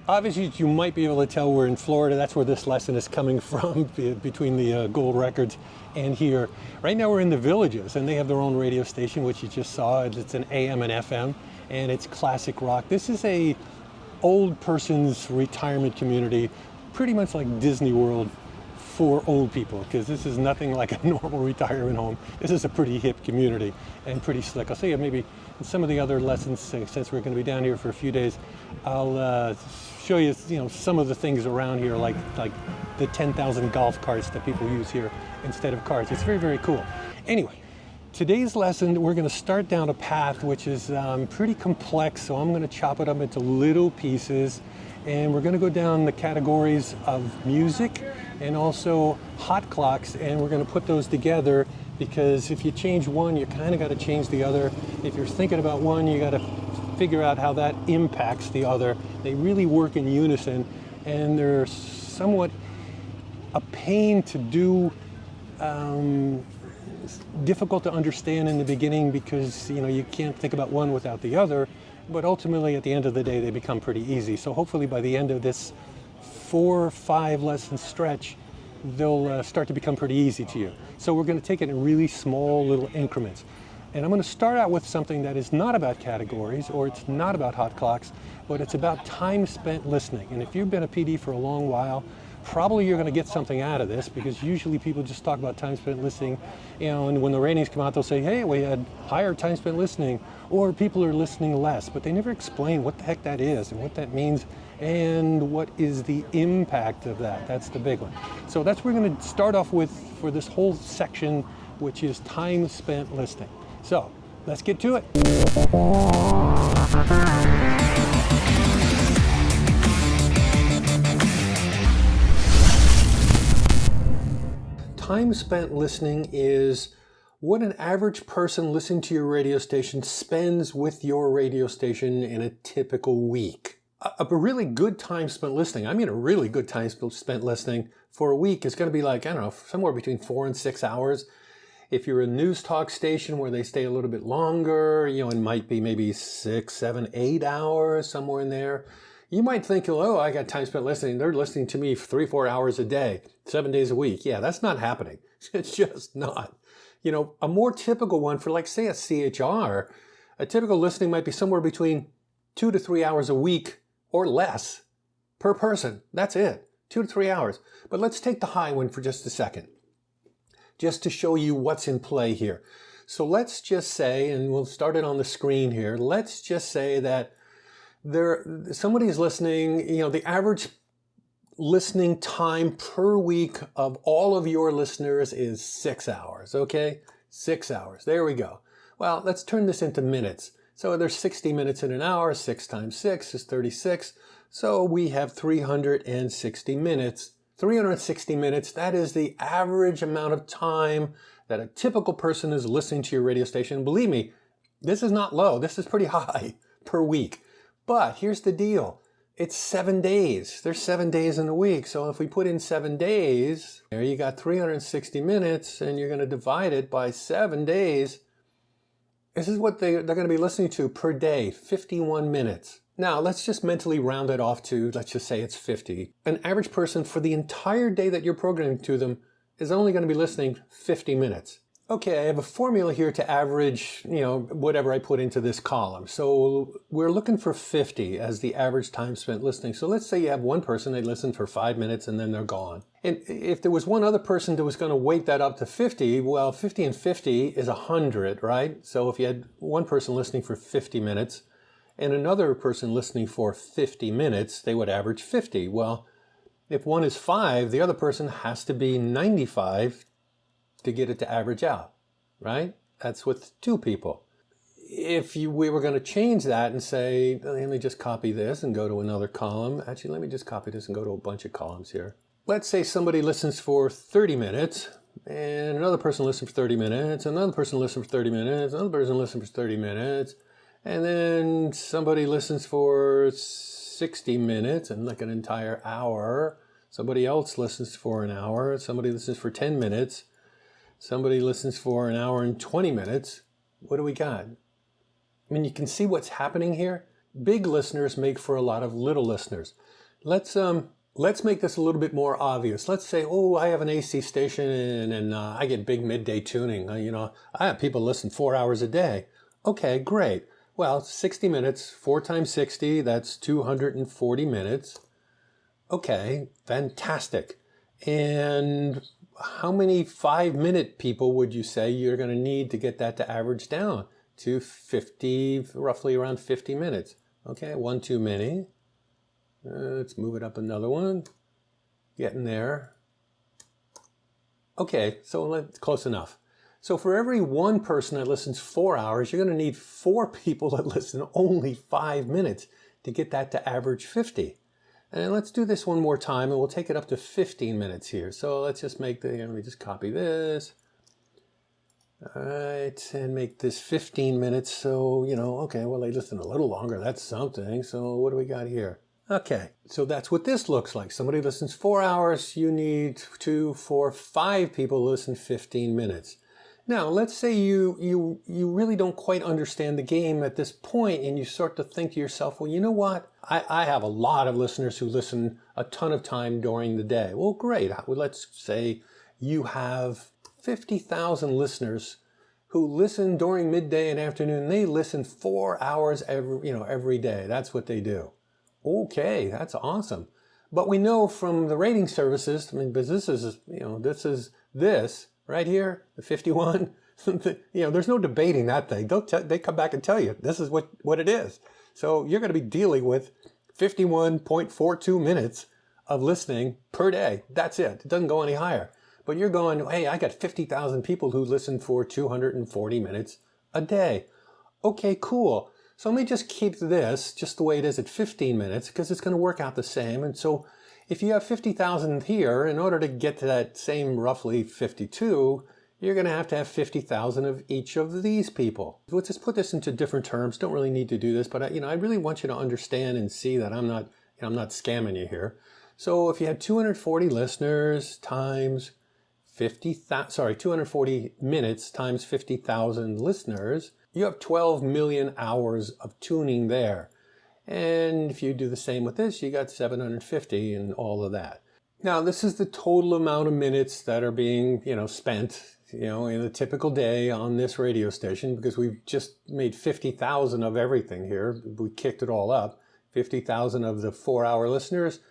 Obviously, you might be able to tell we're in Florida. That's where this lesson is coming from, between the gold records and here. Right now we're in the Villages, and they have their own radio station, which you just saw. It's an AM and FM, and it's classic rock. This is a old person's retirement community, pretty much like Disney World for old people, because this is nothing like a normal retirement home. This is a pretty hip community and pretty slick. I'll show you maybe in some of the other lessons, since we're going to be down here for a few days. I'll show you, some of the things around here, like the 10,000 golf carts that people use here instead of cars. It's very, very cool. Anyway, today's lesson, we're going to start down a path which is pretty complex, so I'm going to chop it up into little pieces, and we're going to go down the categories of music and also hot clocks, and we're going to put those together, because if you change one, you kind of got to change the other. If you're thinking about one, you got to figure out how that impacts the other. They really work in unison, and they're somewhat a pain to do, difficult to understand in the beginning, because you can't think about one without the other, but ultimately at the end of the day they become pretty easy. So hopefully by the end of this 4 or 5 lesson stretch, they'll start to become pretty easy to you. So we're going to take it in really small little increments. And I'm going to start out with something that is not about categories, or it's not about hot clocks, but it's about time spent listening. And if you've been a PD for a long while, probably you're going to get something out of this, because usually people just talk about time spent listening, and when the ratings come out, they'll say, hey, we had higher time spent listening, or people are listening less, but they never explain what the heck that is and what that means and what is the impact of that. That's the big one. So that's what we're going to start off with for this whole section, which is time spent listening. So let's get to it. Time spent listening is what an average person listening to your radio station spends with your radio station in a typical week. A really good time spent listening, I mean a really good time spent listening for a week is going to be like, I don't know, somewhere between 4 and 6 hours. If you're a news talk station where they stay a little bit longer, it might be maybe 6, 7, 8 hours, somewhere in there. You might think, oh, I got time spent listening. They're listening to me 3, 4 hours a day, 7 days a week. Yeah, that's not happening. It's just not. A more typical one for, like, say, a CHR, a typical listening might be somewhere between 2 to 3 hours a week or less per person. That's it, 2 to 3 hours. But let's take the high one for just a second, just to show you what's in play here. So let's just say, and we'll start it on the screen here, let's just say that somebody's listening, the average listening time per week of all of your listeners is 6 hours, okay? 6 hours, there we go. Well, let's turn this into minutes. So there's 60 minutes in an hour, 6 times 6 is 36. So we have 360 minutes. 360 minutes, that is the average amount of time that a typical person is listening to your radio station. Believe me, this is not low, this is pretty high per week. But here's the deal, it's 7 days. There's 7 days in a week. So if we put in 7 days, there you got 360 minutes, and you're going to divide it by 7 days. This is what they're going to be listening to per day, 51 minutes. Now, let's just mentally round it off to, let's just say it's 50. An average person for the entire day that you're programming to them is only going to be listening 50 minutes. Okay, I have a formula here to average, whatever I put into this column. So we're looking for 50 as the average time spent listening. So let's say you have one person, they listen for 5 minutes and then they're gone. And if there was one other person that was going to weight that up to 50, well, 50 and 50 is 100, right? So if you had one person listening for 50 minutes and another person listening for 50 minutes, they would average 50. Well, if one is 5, the other person has to be 95 to get it to average out, right? That's with 2 people. If we were going to change that and say, let me just copy this and go to another column. Actually, let me just copy this and go to a bunch of columns here. Let's say somebody listens for 30 minutes, and another person listens for 30 minutes, another person listens for 30 minutes, another person listens for 30 minutes, and then somebody listens for 60 minutes and like an entire hour. Somebody else listens for an hour. Somebody listens for 10 minutes. Somebody listens for an hour and 20 minutes. What do we got? I mean, you can see what's happening here. Big listeners make for a lot of little listeners. Let's make this a little bit more obvious. Let's say, oh, I have an AC station and I get big midday tuning. I have people listen 4 hours a day. Okay, great. Well, 60 minutes, 4 times 60, that's 240 minutes. Okay, fantastic. And how many 5-minute people would you say you're going to need to get that to average down to 50, roughly around 50 minutes? Okay, one too many. Let's move it up another one. Getting there. Okay, so that's close enough. So for every one person that listens 4 hours, you're going to need 4 people that listen only 5 minutes to get that to average 50. And let's do this one more time, and we'll take it up to 15 minutes here. So let's just make let me just copy this. All right, and make this 15 minutes. So, okay, well, they listen a little longer. That's something. So what do we got here? Okay, so that's what this looks like. Somebody listens 4 hours. You need 2, 4, 5 people to listen 15 minutes. Now, let's say you really don't quite understand the game at this point, and you start to think to yourself, well, you know what? I have a lot of listeners who listen a ton of time during the day. Well, great. Let's say you have 50,000 listeners who listen during midday and afternoon. They listen 4 hours every day. That's what they do. Okay, that's awesome. But we know from the rating services, because this is this right here, the 51, there's no debating that thing. They come back and tell you, this is what it is. So you're going to be dealing with 51.42 minutes of listening per day. That's it. It doesn't go any higher. But you're going, hey, I got 50,000 people who listen for 240 minutes a day. Okay, cool. So let me just keep this just the way it is at 15 minutes because it's going to work out the same. And so if you have 50,000 here, in order to get to that same roughly 52, you're going to have 50,000 of each of these people. Let's just put this into different terms. Don't really need to do this, but I really want you to understand and see that I'm not scamming you here. So if you had 240 listeners times 240 minutes times 50,000 listeners, you have 12 million hours of tuning there. And if you do the same with this, you got 750 and all of that. Now, this is the total amount of minutes that are being, spent, in a typical day on this radio station, because we've just made 50,000 of everything here. We kicked it all up. 50,000 of the 4-hour listeners,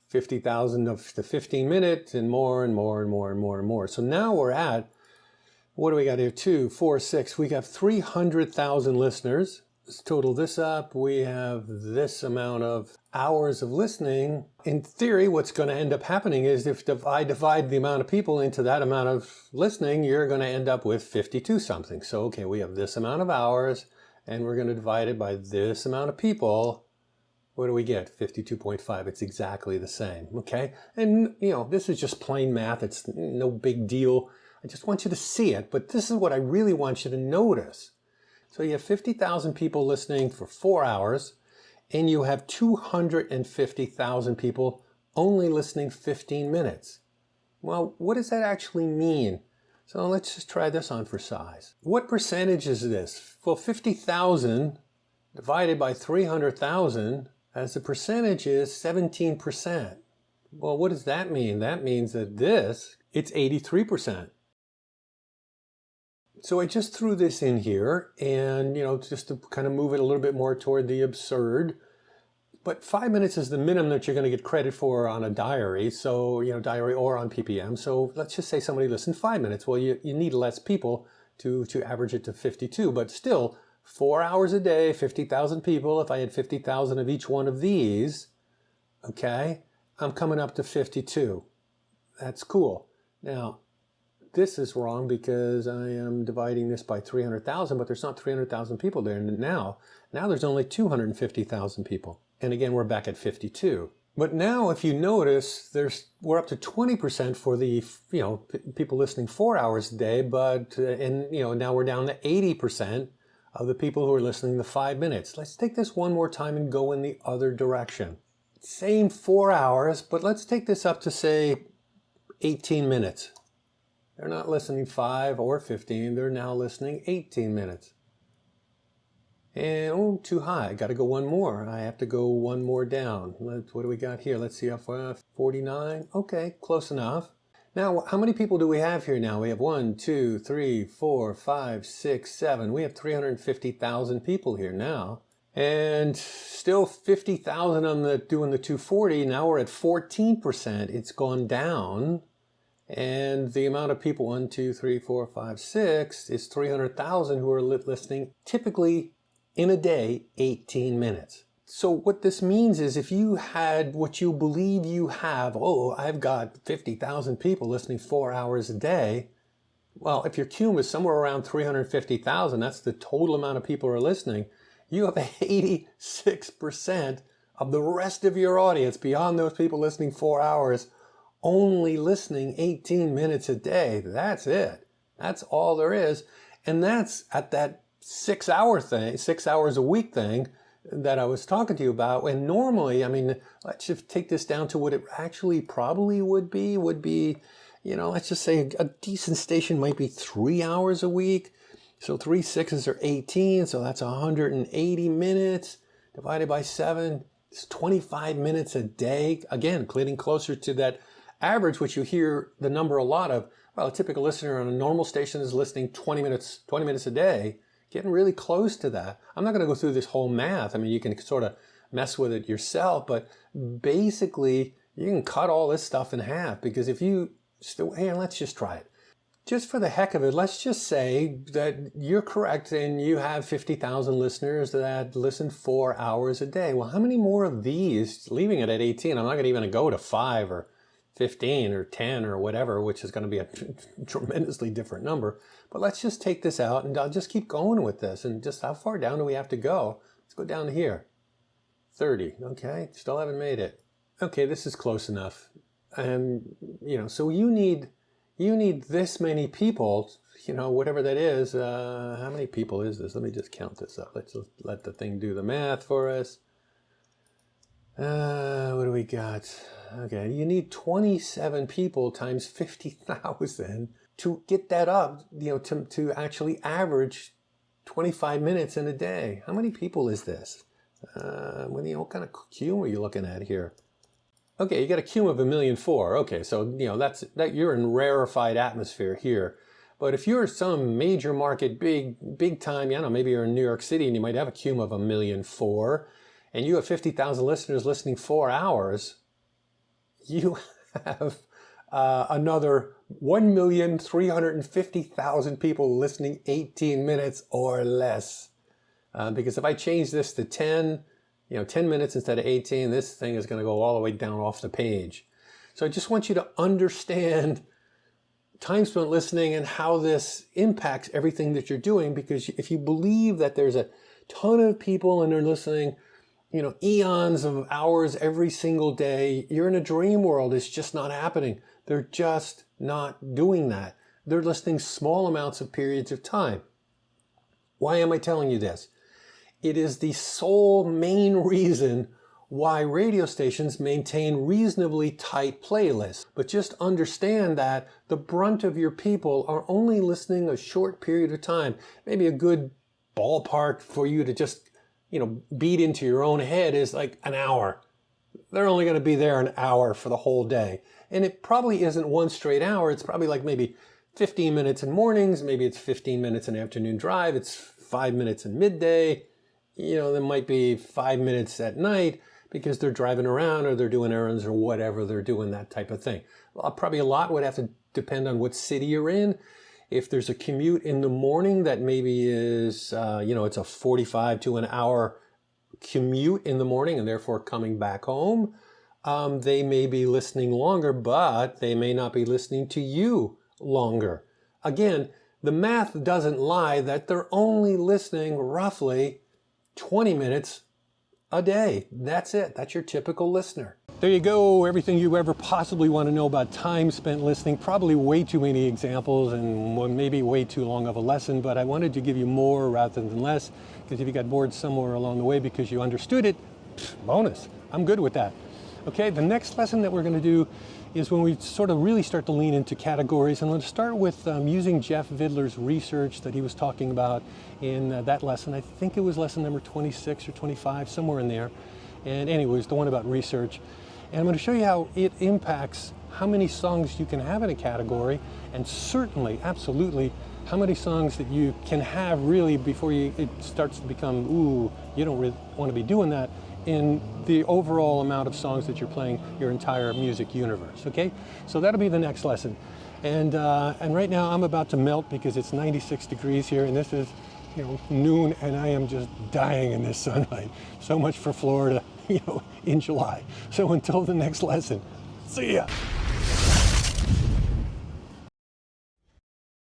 50,000 of the 15-minute, and more and more and more and more and more. So now we're at, what do we got here? 2, 4, 6. We got 300,000 listeners. Let's total this up. We have this amount of hours of listening. In theory, what's going to end up happening is if I divide the amount of people into that amount of listening, you're going to end up with 52 something. So, okay, we have this amount of hours, and we're going to divide it by this amount of people. What do we get? 52.5. It's exactly the same, okay? And, this is just plain math. It's no big deal. I just want you to see it, but this is what I really want you to notice. So you have 50,000 people listening for 4 hours, and you have 250,000 people only listening 15 minutes. Well, what does that actually mean? So let's just try this on for size. What percentage is this? Well, 50,000 divided by 300,000, as the percentage is 17%. Well, what does that mean? That means that it's 83%. So I just threw this in here and, just to kind of move it a little bit more toward the absurd. But 5 minutes is the minimum that you're going to get credit for on a diary. So, diary or on PPM. So let's just say somebody listened 5 minutes. Well, you need less people to average it to 52. But still, 4 hours a day, 50,000 people. If I had 50,000 of each one of these, okay, I'm coming up to 52. That's cool. Now, this is wrong because I am dividing this by 300,000, but there's not 300,000 people there now. Now there's only 250,000 people. And again, we're back at 52. But now if you notice, we're up to 20% for the, people listening 4 hours a day, but, now we're down to 80% of the people who are listening to 5 minutes. Let's take this one more time and go in the other direction. Same 4 hours, but let's take this up to say 18 minutes. They're not listening 5 or 15, they're now listening 18 minutes. And, oh, too high. I got to go one more. I have to go one more down. What do we got here? Let's see how far. 49. Okay, close enough. Now, how many people do we have here now? We have 1, 2, 3, 4, 5, 6, 7. We have 350,000 people here now. And still 50,000 of them doing the 240. Now we're at 14%. It's gone down. And the amount of people, 1, 2, 3, 4, 5, 6, is 300,000 who are listening, typically in a day, 18 minutes. So what this means is if you had what you believe you have, oh, I've got 50,000 people listening 4 hours a day. Well, if your cume is somewhere around 350,000, that's the total amount of people who are listening. You have 86% of the rest of your audience beyond those people listening 4 hours only listening 18 minutes a day. That's it. That's all there is. And that's at that 6 hour thing, 6 hours a week thing that I was talking to you about. And normally, I mean, let's just take this down to what it actually probably would be, let's just say a decent station might be 3 hours a week. So 3 6s are 18. So that's 180 minutes divided by 7. It's 25 minutes a day. Again, getting closer to that average, which you hear the number a lot of. Well, a typical listener on a normal station is listening 20 minutes a day. Getting really close to that. I'm not going to go through this whole math. I mean, you can sort of mess with it yourself, but basically you can cut all this stuff in half, because if you still, hey, let's just try it. Just for the heck of it, let's just say that you're correct and you have 50,000 listeners that listen 4 hours a day. Well, how many more of these, leaving it at 18, I'm not going to even go to 5 or 15 or 10 or whatever, which is going to be a tremendously different number. But let's just take this out and I'll just keep going with this. And just how far down do we have to go? Let's go down here. 30. Okay, still haven't made it. Okay, this is close enough. And, so you need this many people, whatever that is. How many people is this? Let me just count this up. Let's just let the thing do the math for us. What do we got? Okay, you need 27 people times 50,000 to get that up, to actually average 25 minutes in a day. How many people is this? What kind of cume are you looking at here? Okay, you got a cume of 1,000,004. Okay, so that you're in rarefied atmosphere here. But if you're some major market, big time, maybe you're in New York City and you might have a cume of 1,000,004, and you have 50,000 listeners listening 4 hours, you have another 1,350,000 people listening 18 minutes or less. Because if I change this to 10 minutes instead of 18, this thing is going to go all the way down off the page. So I just want you to understand time spent listening and how this impacts everything that you're doing. Because if you believe that there's a ton of people and they're listening, eons of hours every single day, you're in a dream world. It's just not happening. They're just not doing that. They're listening small amounts of periods of time. Why am I telling you this? It is the sole main reason why radio stations maintain reasonably tight playlists. But just understand that the brunt of your people are only listening a short period of time. Maybe a good ballpark for you to just beat into your own head is like an hour. They're only going to be there an hour for the whole day. And it probably isn't one straight hour. It's probably like maybe 15 minutes in mornings. Maybe it's 15 minutes in afternoon drive. It's 5 minutes in midday. There might be 5 minutes at night because they're driving around or they're doing errands or whatever they're doing, that type of thing. Well, probably a lot would have to depend on what city you're in. If there's a commute in the morning that maybe is, it's a 45 to an hour commute in the morning and therefore coming back home, they may be listening longer, but they may not be listening to you longer. Again, the math doesn't lie that they're only listening roughly 20 minutes a day. That's it. That's your typical listener. There you go, everything you ever possibly want to know about time spent listening. Probably way too many examples and maybe way too long of a lesson, but I wanted to give you more rather than less, because if you got bored somewhere along the way because you understood it, bonus. I'm good with that. Okay, the next lesson that we're going to do is when we sort of really start to lean into categories. And I'm going to start with using Jeff Vidler's research that he was talking about in that lesson. I think it was lesson number 26 or 25, somewhere in there. And anyways, the one about research. And I'm going to show you how it impacts how many songs you can have in a category, and certainly, absolutely, how many songs that you can have really before it starts to become, ooh, you don't really want to be doing that in the overall amount of songs that you're playing your entire music universe, okay? So that'll be the next lesson. And right now I'm about to melt because it's 96 degrees here, and this is, you know, noon, and I am just dying in this sunlight. So much for Florida, you know, in July. So until the next lesson, see ya.